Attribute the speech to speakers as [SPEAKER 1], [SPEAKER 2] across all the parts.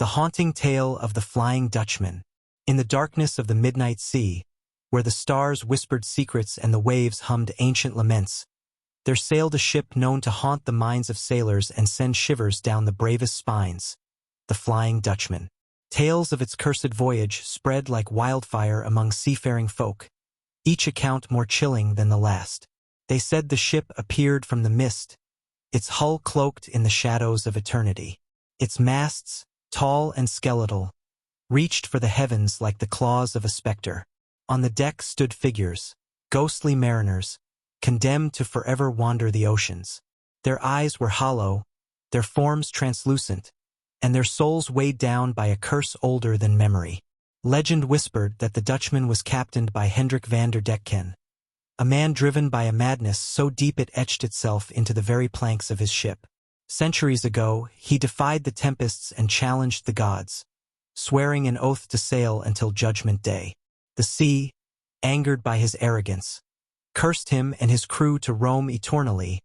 [SPEAKER 1] The haunting tale of the Flying Dutchman. In the darkness of the midnight sea, where the stars whispered secrets and the waves hummed ancient laments, there sailed a ship known to haunt the minds of sailors and send shivers down the bravest spines, the Flying Dutchman. Tales of its cursed voyage spread like wildfire among seafaring folk, each account more chilling than the last. They said the ship appeared from the mist, its hull cloaked in the shadows of eternity. Its masts, tall and skeletal, reached for the heavens like the claws of a specter. On the deck stood figures, ghostly mariners, condemned to forever wander the oceans. Their eyes were hollow, their forms translucent, and their souls weighed down by a curse older than memory. Legend whispered that the Dutchman was captained by Hendrik van der Decken, a man driven by a madness so deep it etched itself into the very planks of his ship. Centuries ago, he defied the tempests and challenged the gods, swearing an oath to sail until Judgment Day. The sea, angered by his arrogance, cursed him and his crew to roam eternally,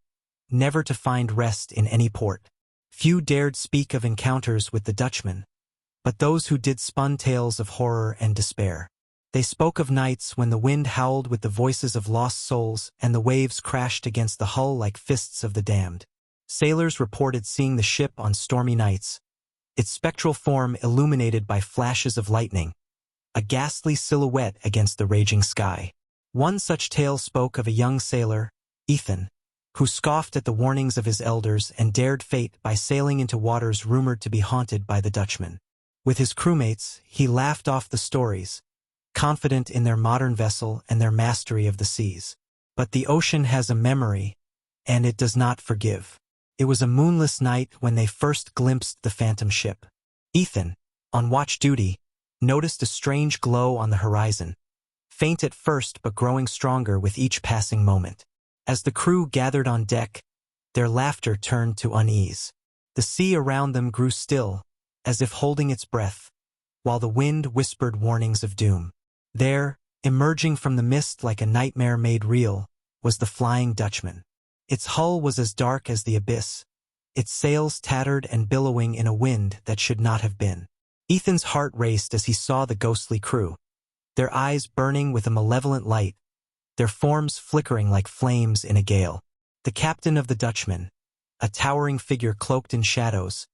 [SPEAKER 1] never to find rest in any port. Few dared speak of encounters with the Dutchman, but those who did spun tales of horror and despair. They spoke of nights when the wind howled with the voices of lost souls and the waves crashed against the hull like fists of the damned. Sailors reported seeing the ship on stormy nights, its spectral form illuminated by flashes of lightning, a ghastly silhouette against the raging sky. One such tale spoke of a young sailor, Ethan, who scoffed at the warnings of his elders and dared fate by sailing into waters rumored to be haunted by the Dutchman. With his crewmates, he laughed off the stories, confident in their modern vessel and their mastery of the seas. But the ocean has a memory, and it does not forgive. It was a moonless night when they first glimpsed the phantom ship. Ethan, on watch duty, noticed a strange glow on the horizon, faint at first but growing stronger with each passing moment. As the crew gathered on deck, their laughter turned to unease. The sea around them grew still, as if holding its breath, while the wind whispered warnings of doom. There, emerging from the mist like a nightmare made real, was the Flying Dutchman. Its hull was as dark as the abyss, its sails tattered and billowing in a wind that should not have been. Ethan's heart raced as he saw the ghostly crew, their eyes burning with a malevolent light, their forms flickering like flames in a gale. The captain of the Dutchman, a towering figure cloaked in shadows,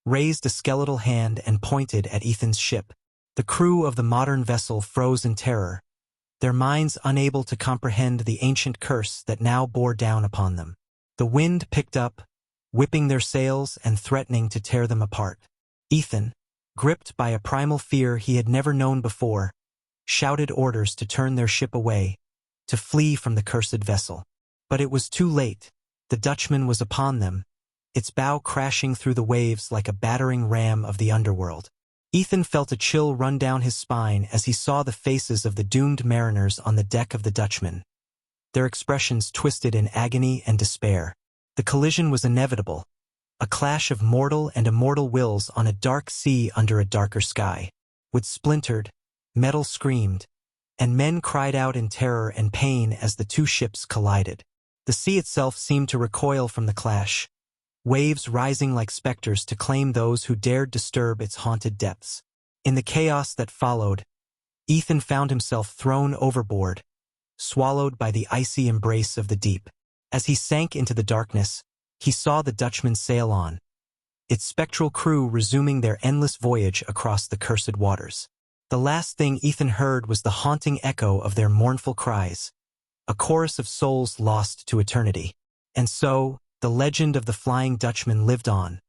[SPEAKER 1] raised a skeletal hand and pointed at Ethan's ship. The crew of the modern vessel froze in terror, their minds unable to comprehend the ancient curse that now bore down upon them. The wind picked up, whipping their sails and threatening to tear them apart. Ethan, gripped by a primal fear he had never known before, shouted orders to turn their ship away, to flee from the cursed vessel. But it was too late. The Dutchman was upon them, its bow crashing through the waves like a battering ram of the underworld. Ethan felt a chill run down his spine as he saw the faces of the doomed mariners on the deck of the Dutchman, their expressions twisted in agony and despair. The collision was inevitable, a clash of mortal and immortal wills on a dark sea under a darker sky. Wood splintered, metal screamed, and men cried out in terror and pain as the two ships collided. The sea itself seemed to recoil from the clash, waves rising like specters to claim those who dared disturb its haunted depths. In the chaos that followed, Ethan found himself thrown overboard, swallowed by the icy embrace of the deep. As he sank into the darkness, he saw the Dutchman sail on, its spectral crew resuming their endless voyage across the cursed waters. The last thing Ethan heard was the haunting echo of their mournful cries, a chorus of souls lost to eternity. And so, the legend of the Flying Dutchman lived on,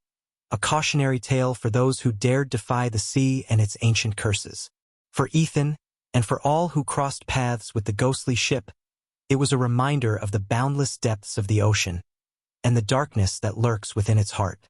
[SPEAKER 1] a cautionary tale for those who dared defy the sea and its ancient curses. For Ethan, and for all who crossed paths with the ghostly ship, it was a reminder of the boundless depths of the ocean, and the darkness that lurks within its heart.